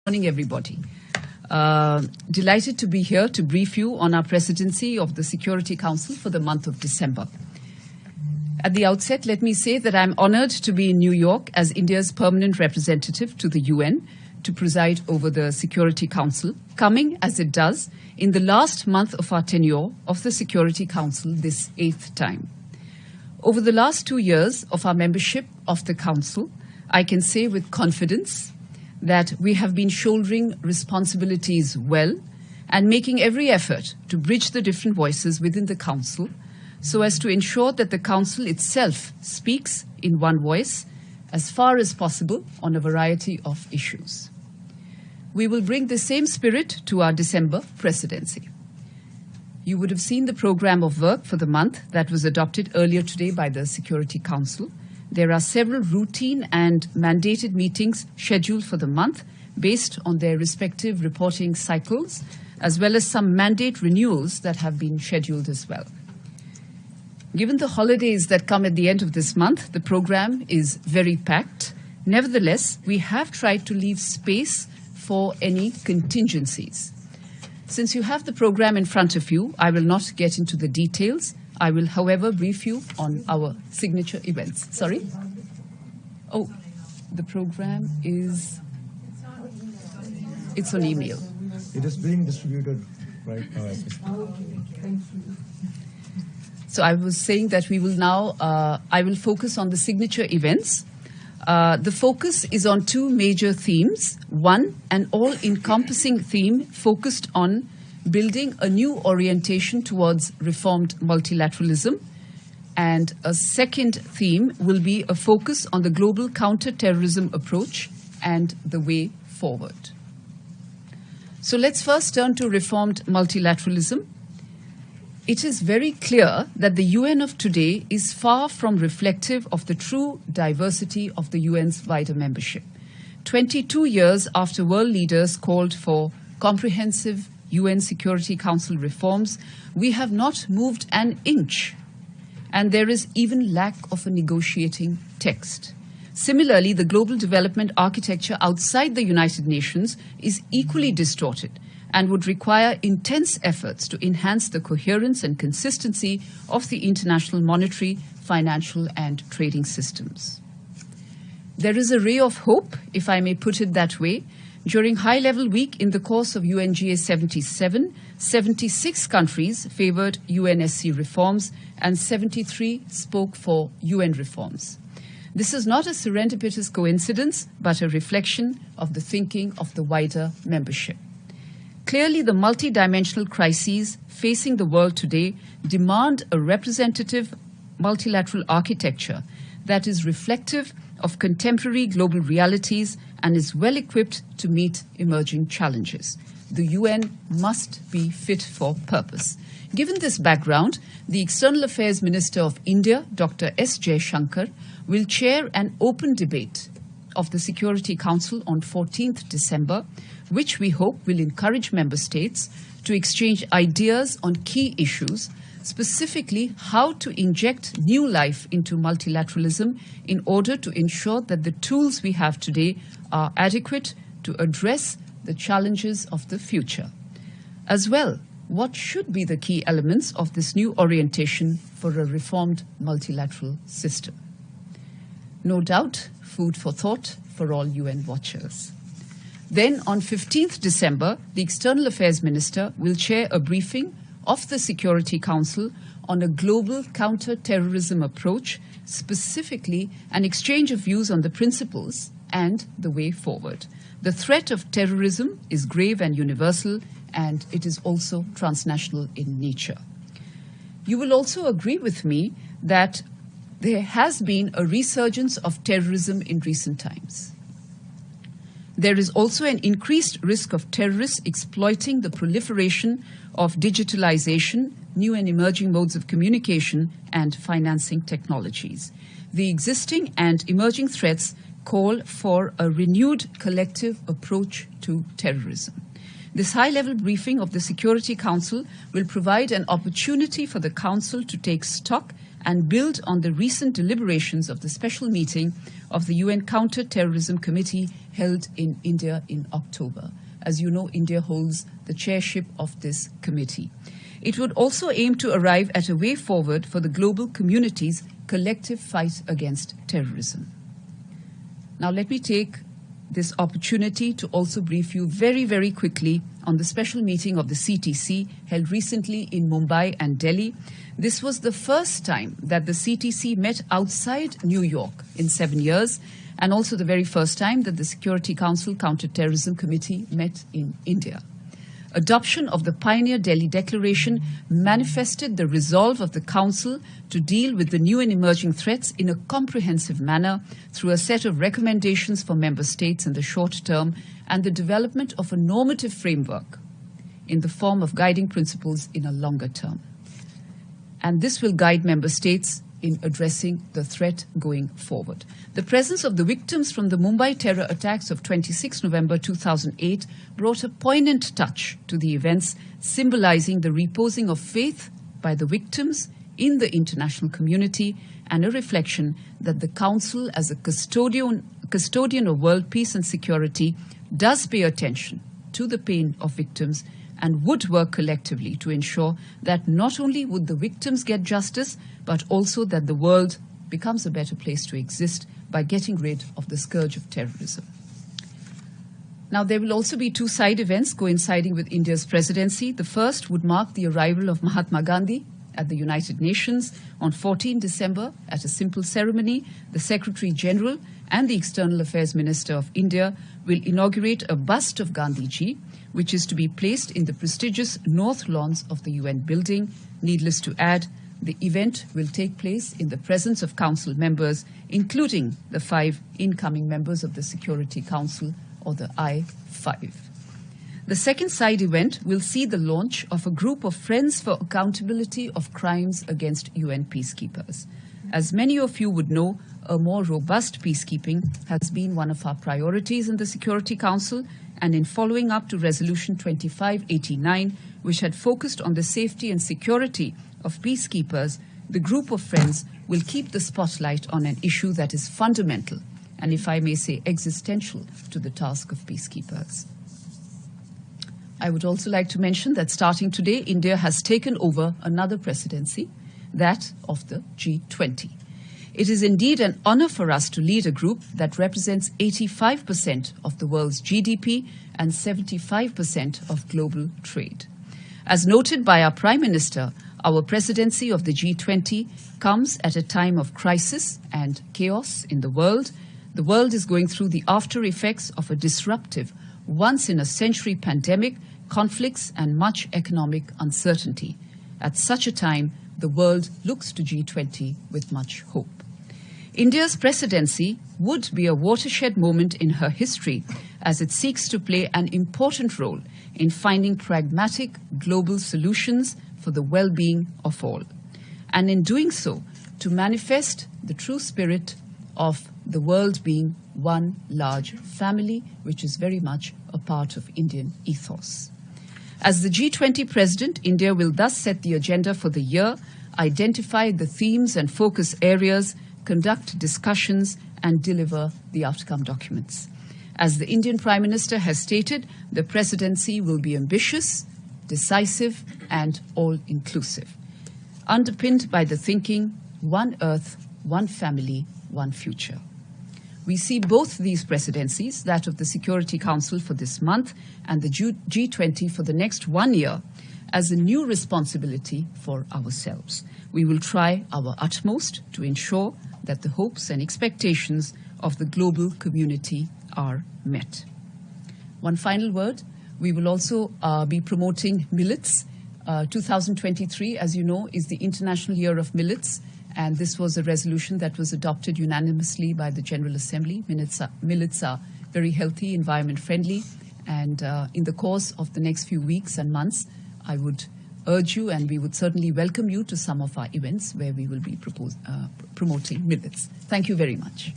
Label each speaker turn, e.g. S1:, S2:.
S1: Morning, everybody. Delighted to be here to brief you on our presidency of the Security Council for the month of December. At the outset, let me say that I'm honored to be in New York as India's permanent representative to the UN to preside over the Security Council, coming, as it does, in the last month of our tenure of the Security Council this 8th time. Over the last 2 years of our membership of the Council, I can say with confidence that we have been shouldering responsibilities well and making every effort to bridge the different voices within the Council so as to ensure that the Council itself speaks in one voice as far as possible on a variety of issues. We will bring the same spirit to our December presidency. You would have seen the program of work for the month that was adopted earlier today by the Security Council. There are several routine and mandated meetings scheduled for the month based on their respective reporting cycles, as well as some mandate renewals that have been scheduled as well. Given the holidays that come at the end of this month, the program is very packed. Nevertheless, we have tried to leave space for any contingencies. Since you have the program in front of you, I will not get into the details. I will, however, brief you on our signature events. Sorry? Oh, the program is... It's on email.
S2: It is being distributed right now.
S1: So I was saying that we will now, I will focus on the signature events. The focus is on two major themes. One, an all-encompassing theme focused on building a new orientation towards reformed multilateralism. And a second theme will be a focus on the global counter-terrorism approach and the way forward. So let's first turn to reformed multilateralism. It is very clear that the UN of today is far from reflective of the true diversity of the UN's wider membership. 22 years after world leaders called for comprehensive UN Security Council reforms, we have not moved an inch, and there is even lack of a negotiating text. Similarly, the global development architecture outside the United Nations is equally distorted and would require intense efforts to enhance the coherence and consistency of the international monetary, financial, and trading systems. There is a ray of hope, if I may put it that way. During high-level week in the course of UNGA 77, 76 countries favored UNSC reforms and 73 spoke for UN reforms. This is not a serendipitous coincidence, but a reflection of the thinking of the wider membership. Clearly, the multidimensional crises facing the world today demand a representative multilateral architecture that is reflective of contemporary global realities and is well equipped to meet emerging challenges. The UN must be fit for purpose. Given this background, the External Affairs Minister of India, Dr. S. Jaishankar, will chair an open debate of the Security Council on 14th December, which we hope will encourage member states to exchange ideas on key issues, specifically how to inject new life into multilateralism in order to ensure that the tools we have today are adequate to address the challenges of the future. As well, what should be the key elements of this new orientation for a reformed multilateral system? No doubt, food for thought for all UN watchers. Then, on 15th December, the External Affairs Minister will chair a briefing of the Security Council on a global counter-terrorism approach, specifically an exchange of views on the principles and the way forward. The threat of terrorism is grave and universal, and it is also transnational in nature. You will also agree with me that there has been a resurgence of terrorism in recent times. There is also an increased risk of terrorists exploiting the proliferation of digitalization, new and emerging modes of communication, and financing technologies. The existing and emerging threats call for a renewed collective approach to terrorism. This high-level briefing of the Security Council will provide an opportunity for the Council to take stock and build on the recent deliberations of the special meeting of the UN Counter-Terrorism Committee held in India in October. As you know, India holds the chairship of this committee. It would also aim to arrive at a way forward for the global community's collective fight against terrorism. Now let me take this opportunity to also brief you very, very quickly on the special meeting of the CTC held recently in Mumbai and Delhi. This was the first time that the CTC met outside New York in 7 years, and also the very first time that the Security Council Counter-Terrorism Committee met in India. Adoption of the Pioneer Delhi Declaration manifested the resolve of the Council to deal with the new and emerging threats in a comprehensive manner through a set of recommendations for member states in the short term and the development of a normative framework in the form of guiding principles in a longer term. And this will guide member states in addressing the threat going forward. The presence of the victims from the Mumbai terror attacks of 26 November 2008 brought a poignant touch to the events, symbolizing the reposing of faith by the victims in the international community and a reflection that the Council, as a custodian of world peace and security, does pay attention to the pain of victims and would work collectively to ensure that not only would the victims get justice, but also that the world becomes a better place to exist by getting rid of the scourge of terrorism. Now, there will also be two side events coinciding with India's presidency. The first would mark the arrival of Mahatma Gandhi at the United Nations on 14 December at a simple ceremony. The Secretary General and the External Affairs Minister of India will inaugurate a bust of Gandhiji, which is to be placed in the prestigious North Lawns of the UN building. Needless to add, the event will take place in the presence of Council members, including the 5 incoming members of the Security Council, or the I-5. The second side event will see the launch of a group of Friends for Accountability of Crimes Against UN Peacekeepers. As many of you would know, a more robust peacekeeping has been one of our priorities in the Security Council, and in following up to Resolution 2589, which had focused on the safety and security of peacekeepers, the group of friends will keep the spotlight on an issue that is fundamental and, if I may say, existential to the task of peacekeepers. I would also like to mention that starting today, India has taken over another presidency, that of the G20. It is indeed an honor for us to lead a group that represents 85% of the world's GDP and 75% of global trade. As noted by our Prime Minister, our presidency of the G20 comes at a time of crisis and chaos in the world. The world is going through the after effects of a disruptive, once-in-a-century pandemic, conflicts, and much economic uncertainty. At such a time, the world looks to G20 with much hope. India's presidency would be a watershed moment in her history as it seeks to play an important role in finding pragmatic global solutions for the well-being of all, and in doing so, to manifest the true spirit of the world being one large family, which is very much a part of Indian ethos. As the G20 president, India will thus set the agenda for the year, identify the themes and focus areas, conduct discussions, and deliver the outcome documents. As the Indian Prime Minister has stated, the presidency will be ambitious, decisive, and all-inclusive, underpinned by the thinking, one earth, one family, one future. We see both these presidencies, that of the Security Council for this month and the G20 for the next 1 year, as a new responsibility for ourselves. We will try our utmost to ensure that the hopes and expectations of the global community are met. One final word, we will also be promoting millets. 2023, as you know, is the International Year of Millets, and this was a resolution that was adopted unanimously by the General Assembly. Millets are very healthy, environment friendly, and in the course of the next few weeks and months, I would urge you, and we would certainly welcome you to some of our events where we will be promoting millets. Thank you very much.